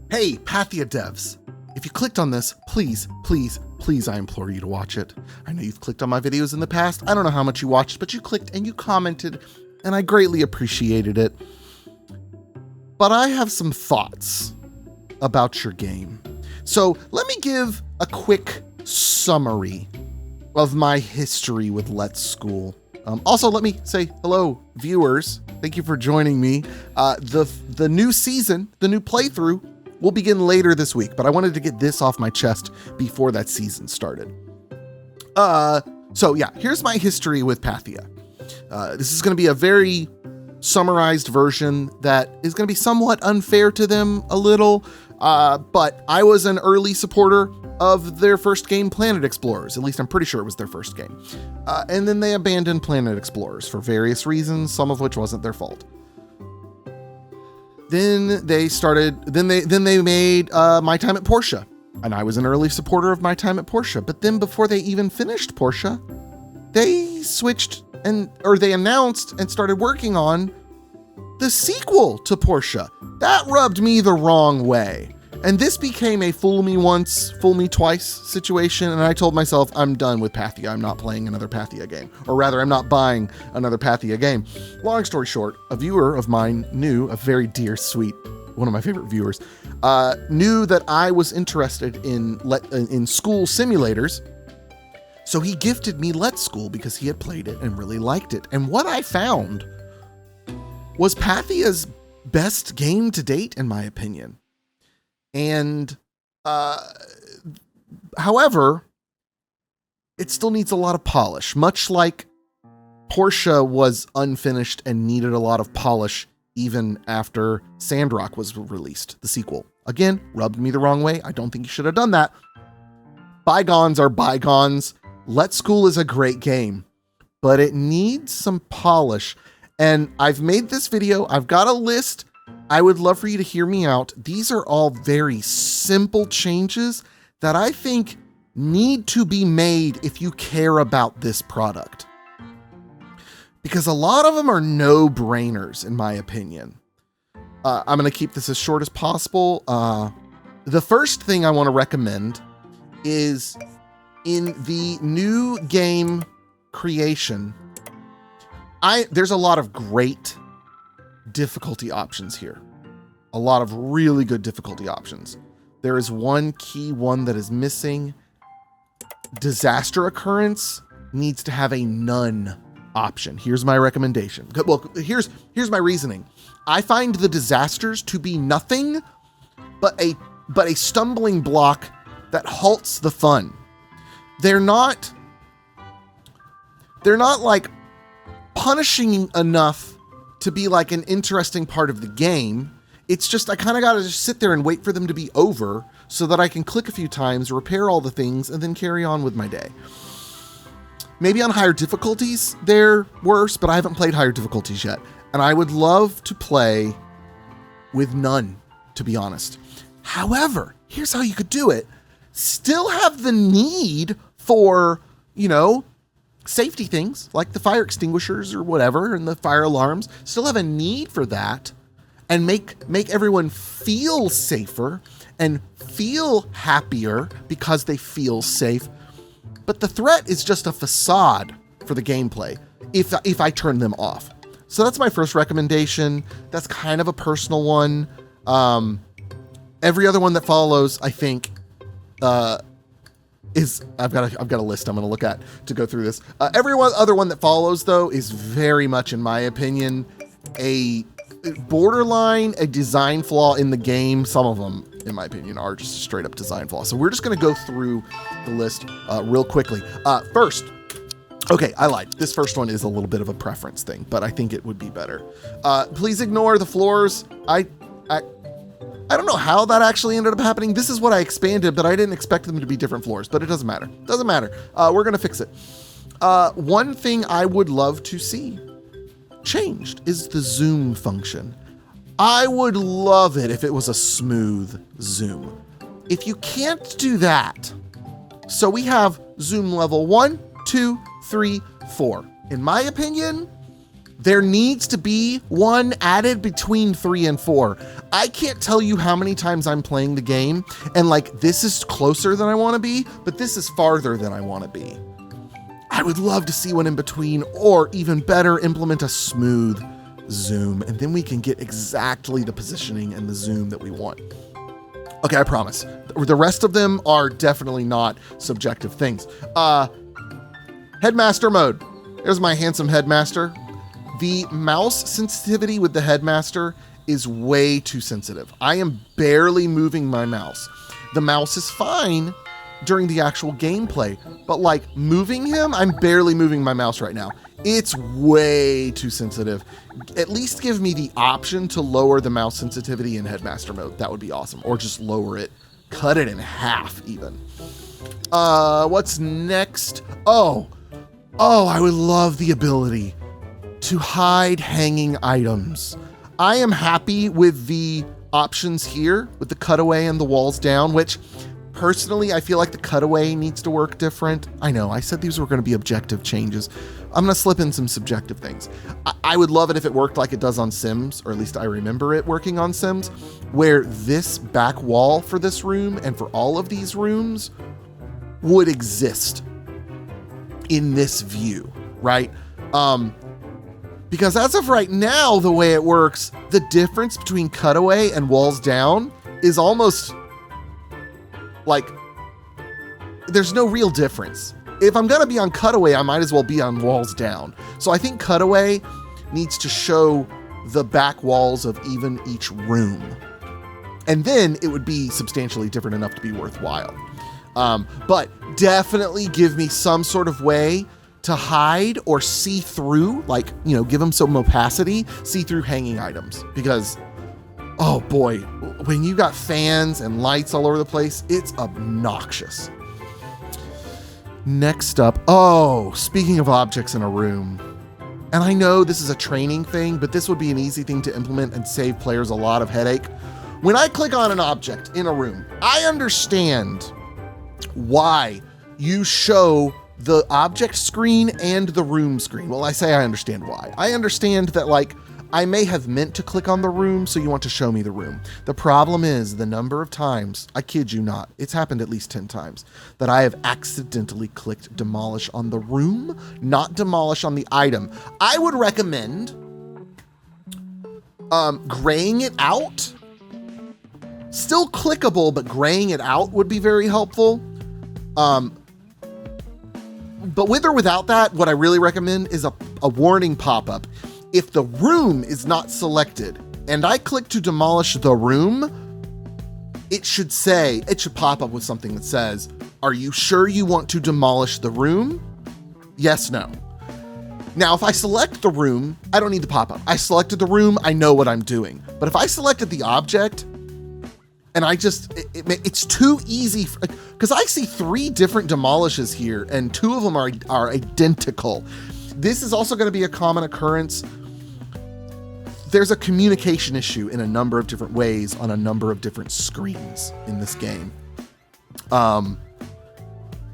Hey, Pathea devs, if you clicked on this, please, I implore you to watch it. I know you've clicked on my videos in the past. I don't know how much you watched, but you clicked and you commented, and I greatly appreciated it. But I have some thoughts about your game. So let me give a quick summary of my history with Let's School. Also, let me say hello, viewers. Thank you for joining me. The new season, the new playthrough, will begin later this week, but I wanted to get this off my chest before that season started. So yeah, here's my history with Pathea. This is going to be a very summarized version that is going to be somewhat unfair to them a little, but I was an early supporter of their first game, Planet Explorers. At least I'm pretty sure it was their first game. And then they abandoned Planet Explorers for various reasons, some of which wasn't their fault. Then they made My Time at Portia, and I was an early supporter of My Time at Portia. But then before they even finished Portia, they switched they announced and started working on the sequel to Portia. That rubbed me the wrong way. And this became a fool me once, fool me twice situation. And I told myself, I'm done with Pathea. I'm not playing another Pathea game. Or rather, I'm not buying another Pathea game. Long story short, a viewer of mine knew, a very dear, sweet, one of my favorite viewers, knew that I was interested in school simulators. So he gifted me Let's School because he had played it and really liked it. And what I found was Pathea's best game to date, in my opinion. And, however, it still needs a lot of polish, much like Portia was unfinished and needed a lot of polish even after Sandrock was released, the sequel. Again, rubbed me the wrong way. I don't think you should have done that. Bygones are bygones. Let's School is a great game, but it needs some polish. And I've made this video. I've got a list. I would love for you to hear me out. These are all very simple changes that I think need to be made if you care about this product. Because a lot of them are no-brainers, in my opinion. I'm going to keep this as short as possible. The first thing I want to recommend is in the new game creation, there's a lot of great difficulty options here. A lot of really good difficulty options. There is one key one that is missing. Disaster occurrence needs to have a none option. Here's my recommendation. Well, here's my reasoning. I find the disasters to be nothing but a stumbling block that halts the fun. They're not like punishing enough to be like an interesting part of the game. It's just, I kind of got to just sit there and wait for them to be over so that I can click a few times, repair all the things, and then carry on with my day. Maybe on higher difficulties, they're worse, but I haven't played higher difficulties yet. And I would love to play with none, to be honest. However, here's how you could do it. Still have the need for, safety things like the fire extinguishers or whatever and the fire alarms. Still have a need for that and make everyone feel safer and feel happier because they feel safe. But the threat is just a facade for the gameplay if I turn them off. So that's my first recommendation. That's kind of a personal one. Every other one that follows, I think, I've got a list I'm going to look at to go through this. Every other one that follows, though, is very much, in my opinion, a borderline, a design flaw in the game. Some of them, in my opinion, are just straight up design flaws. So we're just going to go through the list real quickly. First, okay, I lied. This first one is a little bit of a preference thing, but I think it would be better. Please ignore the floors. I don't know how that actually ended up happening. This is what I expanded, but I didn't expect them to be different floors, but it doesn't matter. Doesn't matter. We're going to fix it. One thing I would love to see changed is the zoom function. I would love it if it was a smooth zoom. If you can't do that, so we have zoom level 1, 2, 3, 4. In my opinion, There needs to be one added between 3 and 4. I can't tell you how many times I'm playing the game and like, this is closer than I want to be, but this is farther than I want to be. I would love to see one in between, or even better, implement a smooth zoom, and then we can get exactly the positioning and the zoom that we want. Okay, I promise. The rest of them are definitely not subjective things. Headmaster mode. There's my handsome Headmaster. The mouse sensitivity with the Headmaster is way too sensitive. I am barely moving my mouse. The mouse is fine during the actual gameplay, but like moving him, I'm barely moving my mouse right now. It's way too sensitive. At least give me the option to lower the mouse sensitivity in Headmaster mode. That would be awesome. Or just lower it. Cut it in half even. What's next? Oh, I would love the ability to hide hanging items. I am happy with the options here with the cutaway and the walls down, which personally, I feel like the cutaway needs to work different. I know, I said these were going to be objective changes. I'm going to slip in some subjective things. I would love it if it worked like it does on Sims, or at least I remember it working on Sims, where this back wall for this room and for all of these rooms would exist in this view, right? Because as of right now, the way it works, the difference between cutaway and walls down is almost like, there's no real difference. If I'm gonna be on cutaway, I might as well be on walls down. So I think cutaway needs to show the back walls of even each room. And then it would be substantially different enough to be worthwhile. But definitely give me some sort of way to hide or see through, like, you know, give them some opacity, see through hanging items. Because, oh boy, when you got fans and lights all over the place, it's obnoxious. Next up, speaking of objects in a room, and I know this is a training thing, but this would be an easy thing to implement and save players a lot of headache. When I click on an object in a room, I understand why you show the object screen and the room screen. Well, I say I understand why. I understand that, like, I may have meant to click on the room, so you want to show me the room. The problem is the number of times, I kid you not, it's happened at least 10 times, that I have accidentally clicked demolish on the room, not demolish on the item. I would recommend graying it out. Still clickable, but graying it out would be very helpful. But with or without that, what I really recommend is a warning pop-up. If the room is not selected and I click to demolish the room, it should pop up with something that says, are you sure you want to demolish the room? Yes, no. Now, if I select the room, I don't need the pop-up. I selected the room, I know what I'm doing. But if I selected the object and it's too easy, because I see 3 different demolishes here and 2 of them are identical. This is also going to be a common occurrence. There's a communication issue in a number of different ways on a number of different screens in this game. And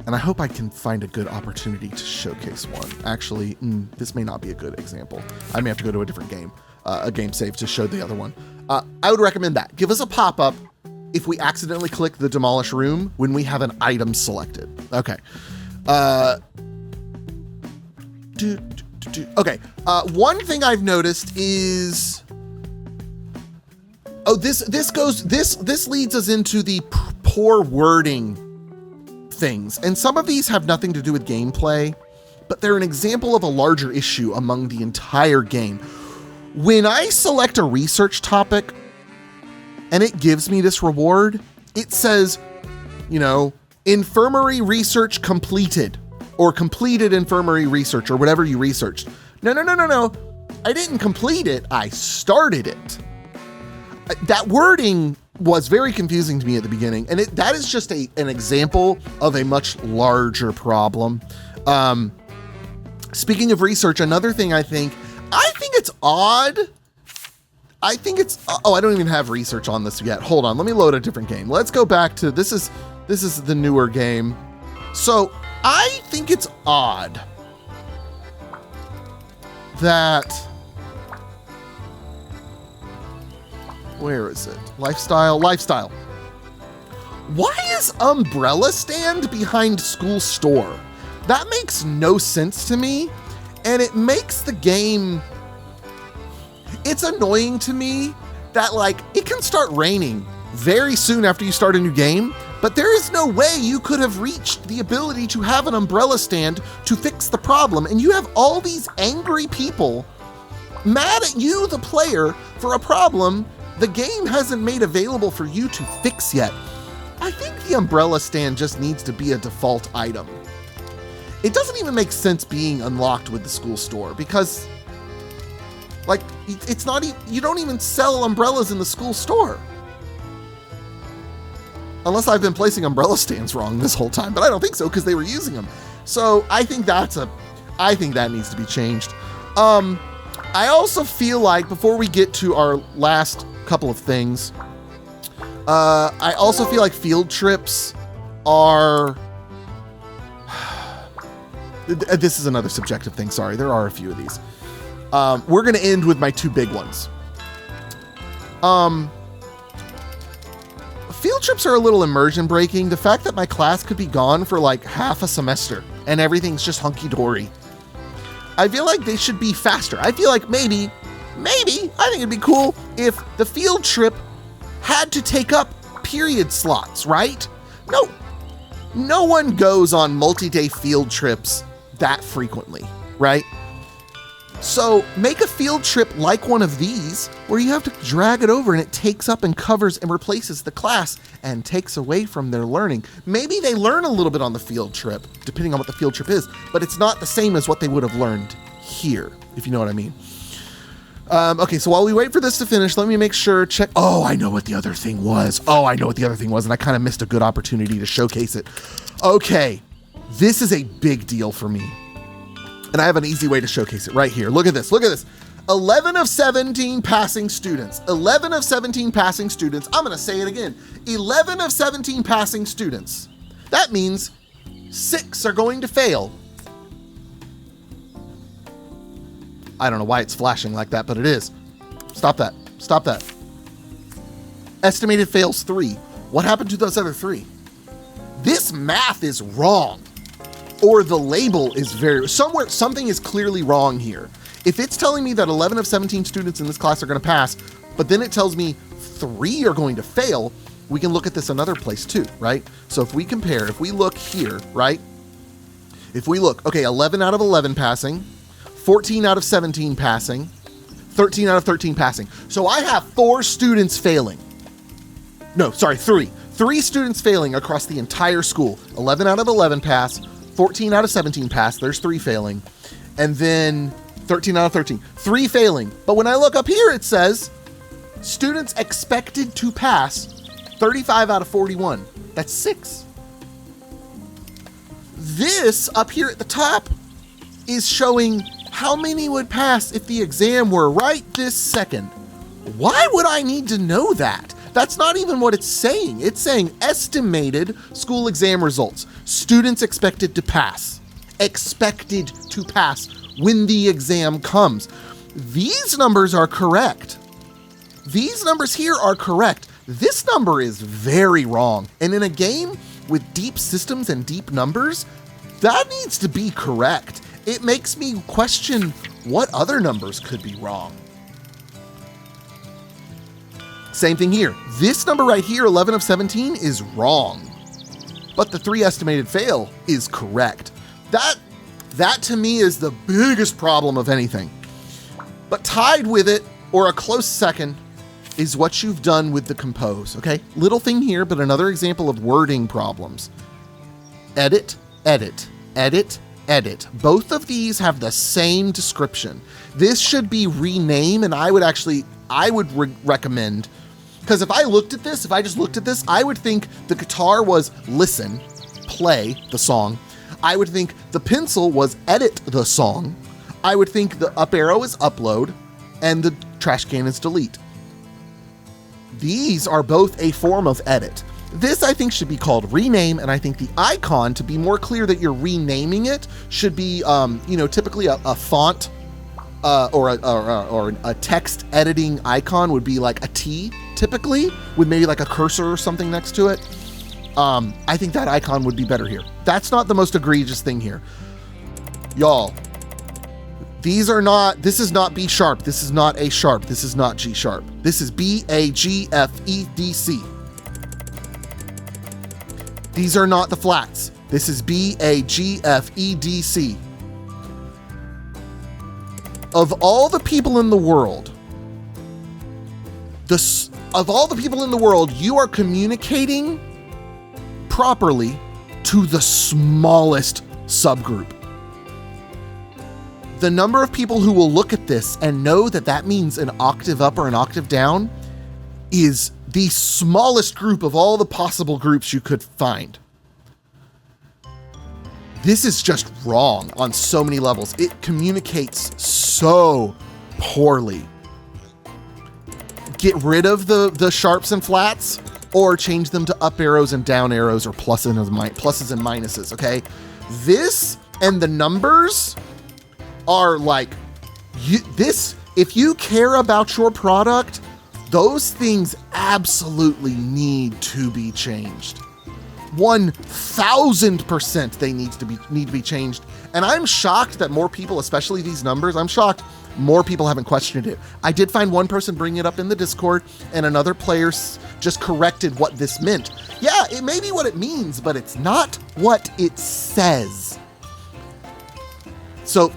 I hope I can find a good opportunity to showcase one. Actually, this may not be a good example. I may have to go to a different game, a game save to show the other one. I would recommend that. Give us a pop-up if we accidentally click the demolish room when we have an item selected. Okay. Okay, one thing I've noticed is, this leads us into the poor wording things. And some of these have nothing to do with gameplay, but they're an example of a larger issue among the entire game. When I select a research topic and it gives me this reward, it says, you know, infirmary research completed, or completed infirmary research, or whatever you researched. No. I didn't complete it, I started it. That wording was very confusing to me at the beginning, and that is just an example of a much larger problem. Speaking of research, another thing I think it's odd. I don't even have research on this yet. Hold on, let me load a different game. Let's go back to, this is the newer game. So I think it's odd that Where is it? Lifestyle. Why is umbrella stand behind school store? That makes no sense to me, and it makes the game, it's annoying to me that like it can start raining very soon after you start a new game, but there is no way you could have reached the ability to have an umbrella stand to fix the problem, and you have all these angry people mad at you, the player, for a problem the game hasn't made available for you to fix yet. I think the umbrella stand just needs to be a default item. It doesn't even make sense being unlocked with the school store because, like, it's not, you don't even sell umbrellas in the school store. Unless I've been placing umbrella stands wrong this whole time, but I don't think so because they were using them. So I think that needs to be changed. I also feel like before we get to our last couple of things, I also feel like field trips are, this is another subjective thing, sorry, there are a few of these. We're gonna end with my two big ones. Field trips are a little immersion breaking. The fact that my class could be gone for like half a semester and everything's just hunky-dory. I feel like they should be faster. I feel like maybe, I think it'd be cool if the field trip had to take up period slots, right? No one goes on multi-day field trips that frequently, right? So make a field trip like one of these where you have to drag it over and it takes up and covers and replaces the class and takes away from their learning. Maybe they learn a little bit on the field trip, depending on what the field trip is, but it's not the same as what they would have learned here, if you know what I mean. Okay, so while we wait for this to finish, let me make sure, check. Oh, I know what the other thing was. And I kind of missed a good opportunity to showcase it. Okay, this is a big deal for me. And I have an easy way to showcase it right here. Look at this. 11 of 17 passing students. 11 of 17 passing students. I'm gonna say it again. 11 of 17 passing students. That means 6 are going to fail. I don't know why it's flashing like that, but it is. Stop that. Estimated fails 3. What happened to those other 3? This math is wrong. Or the label is something is clearly wrong here. If it's telling me that 11 of 17 students in this class are gonna pass, but then it tells me 3 are going to fail, we can look at this another place too, right? So if we compare, if we look here, right? If we look, okay, 11 out of 11 passing, 14 out of 17 passing, 13 out of 13 passing. So I have 4 students failing. No, sorry, 3. 3 students failing across the entire school. 11 out of 11 pass, 14 out of 17 pass, there's 3 failing, and then 13 out of 13, 3 failing. But when I look up here, it says students expected to pass 35 out of 41. That's 6. This up here at the top is showing how many would pass if the exam were right this second. Why would I need to know that? That's not even what it's saying. It's saying estimated school exam results. Students expected to pass. Expected to pass when the exam comes. These numbers are correct. These numbers here are correct. This number is very wrong. And in a game with deep systems and deep numbers, that needs to be correct. It makes me question what other numbers could be wrong. Same thing here. This number right here, 11 of 17, is wrong. But the 3 estimated fail is correct. That to me is the biggest problem of anything. But tied with it, or a close second, is what you've done with the compose, okay? Little thing here, but another example of wording problems. Edit, edit, edit, edit. Both of these have the same description. This should be rename, and I would recommend, because if I just looked at this, I would think the guitar was listen, play the song. I would think the pencil was edit the song. I would think the up arrow is upload, and the trash can is delete. These are both a form of edit. This I think should be called rename, and I think the icon, to be more clear that you're renaming it, should be, typically a font or a text editing icon would be like a T typically, with maybe like a cursor or something next to it. I think that icon would be better here. That's not the most egregious thing here. Y'all, this is not B sharp. This is not A sharp. This is not G sharp. This is B, A, G, F, E, D, C. These are not the flats. This is B, A, G, F, E, D, C. Of all the people in the world, you are communicating properly to the smallest subgroup. The number of people who will look at this and know that that means an octave up or an octave down is the smallest group of all the possible groups you could find. This is just wrong on so many levels. It communicates so poorly. Get rid of the sharps and flats, or change them to up arrows and down arrows, or pluses and minuses, okay? This and the numbers are like, if you care about your product, those things absolutely need to be changed. 1000% they need to be changed. And I'm shocked that more people, especially these numbers, I'm shocked more people haven't questioned it. I did find one person bring it up in the Discord, and another player just corrected what this meant. Yeah, it may be what it means, but it's not what it says. So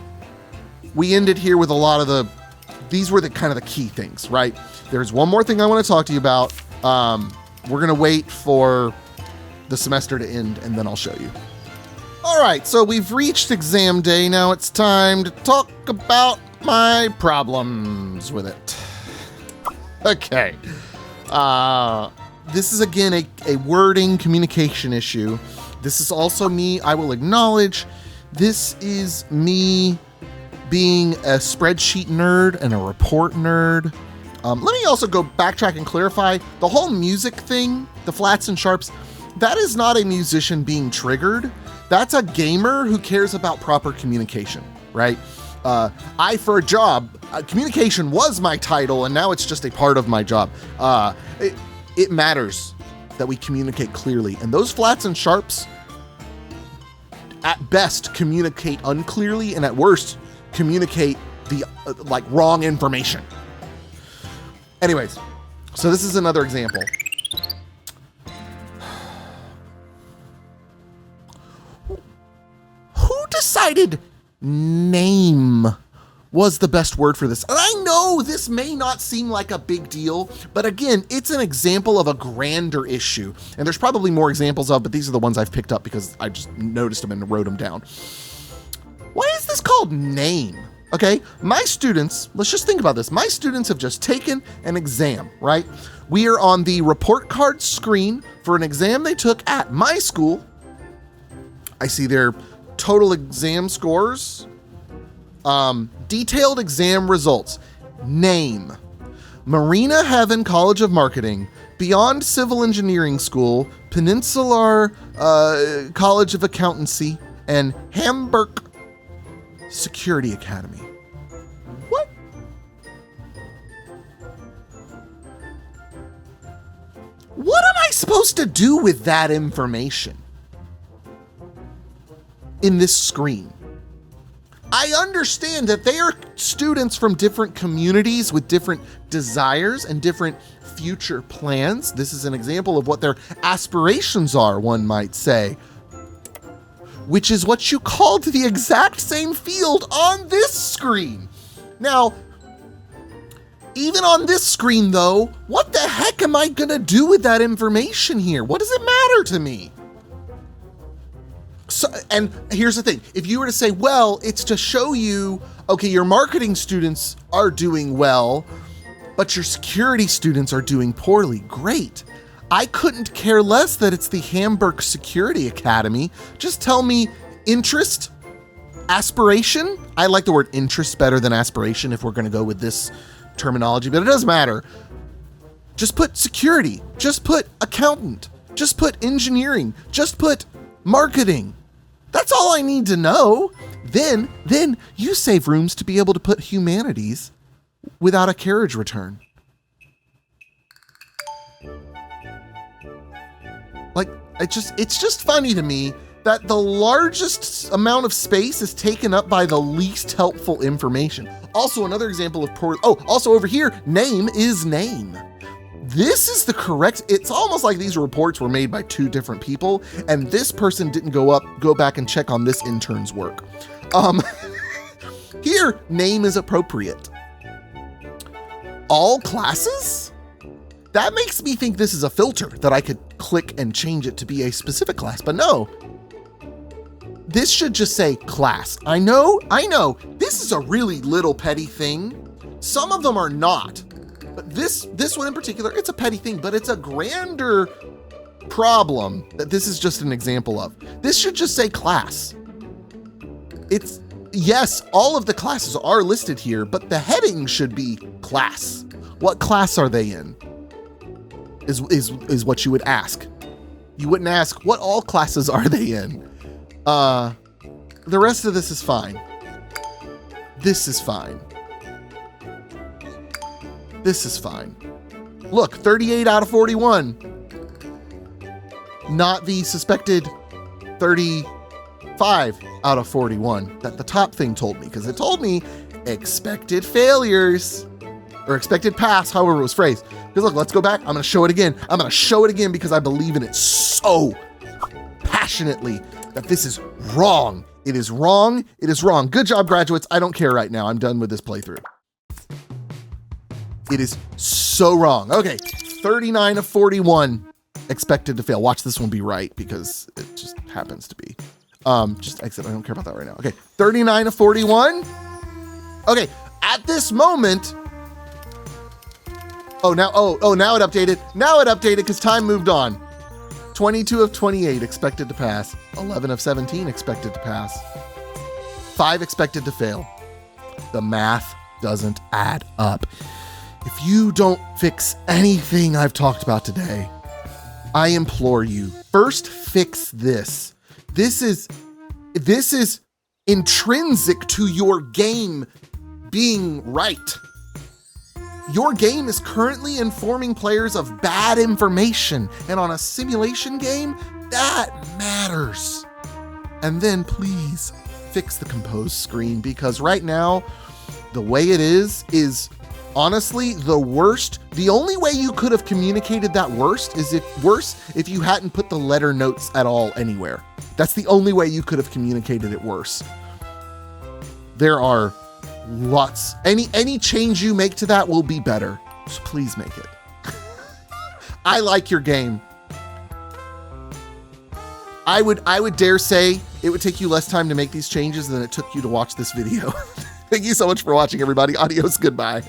we ended here with a lot of these were the kind of the key things, right? There's one more thing I want to talk to you about. We're going to wait for the semester to end, and then I'll show you. All right, so we've reached exam day. Now it's time to talk about my problems with it. Okay. This is, again, a wording communication issue. This is also me. I will acknowledge this is me being a spreadsheet nerd and a report nerd. Let me also go backtrack and clarify the whole music thing, the flats and sharps. That is not a musician being triggered. That's a gamer who cares about proper communication, right? For a job, communication was my title, and now it's just a part of my job. It matters that we communicate clearly, and those flats and sharps, at best, communicate unclearly, and at worst, communicate the wrong information. Anyways, so this is another example. Who decided name was the best word for this? And I know this may not seem like a big deal, but again, it's an example of a grander issue. And there's probably more examples but these are the ones I've picked up because I just noticed them and wrote them down. Why is this called name? Okay, my students, let's just think about this. My students have just taken an exam, right? We are on the report card screen for an exam they took at my school. I see their total exam scores, detailed exam results, name, Marina Heaven College of Marketing, Beyond Civil Engineering School, Peninsular College of Accountancy, and Hamburg Security Academy. What? What am I supposed to do with that information in this screen? I understand that they are students from different communities with different desires and different future plans. This is an example of what their aspirations are, one might say, which is what you called the exact same field on this screen. Now, even on this screen though, what the heck am I gonna do with that information here? What does it matter to me? So, and here's the thing, if you were to say, well, it's to show you, okay, your marketing students are doing well, but your security students are doing poorly, great. I couldn't care less that it's the Hamburg Security Academy. Just tell me interest, aspiration. I like the word interest better than aspiration if we're gonna go with this terminology, but it doesn't matter. Just put security, just put accountant, just put engineering, just put marketing. That's all I need to know. Then you save rooms to be able to put humanities without a carriage return. Like, it's just funny to me that the largest amount of space is taken up by the least helpful information. Also, another example of also over here, name is name. This is the correct, it's almost like these reports were made by two different people, and this person didn't go back and check on this intern's work. Here, name is appropriate. All classes? That makes me think this is a filter that I could click and change it to be a specific class, but no. This should just say class. I know, this is a really little petty thing. Some of them are not, but this one in particular, it's a petty thing, but it's a grander problem that this is just an example of. This should just say class. Yes, all of the classes are listed here, but the heading should be class. What class are they in? Is what you would ask. You wouldn't ask, what all classes are they in? The rest of this is fine. This is fine. This is fine. Look, 38 out of 41. Not the suspected 35 out of 41 that the top thing told me, because it told me expected failures or expected pass, however it was phrased. Because look, let's go back. I'm going to show it again. I'm going to show it again because I believe in it so passionately that this is wrong. It is wrong. It is wrong. Good job, graduates. I don't care right now. I'm done with this playthrough. It is so wrong. Okay, 39 of 41 expected to fail. Watch this one be right because it just happens to be. Just exit. I don't care about that right now. Okay, 39 of 41. Okay, at this moment. Now it updated. Now it updated because time moved on. 22 of 28 expected to pass. 11 of 17 expected to pass. 5 expected to fail. The math doesn't add up. If you don't fix anything I've talked about today, I implore you, first fix this. This is intrinsic to your game being right. Your game is currently informing players of bad information, and on a simulation game, that matters. And then please fix the compose screen, because right now, the way it is honestly the worst. The only way you could have communicated that worse if you hadn't put the letter notes at all anywhere. That's the only way you could have communicated it worse. There are lots. Any change you make to that will be better. So please make it. I like your game. I would dare say it would take you less time to make these changes than it took you to watch this video. Thank you so much for watching, everybody. Adios, goodbye.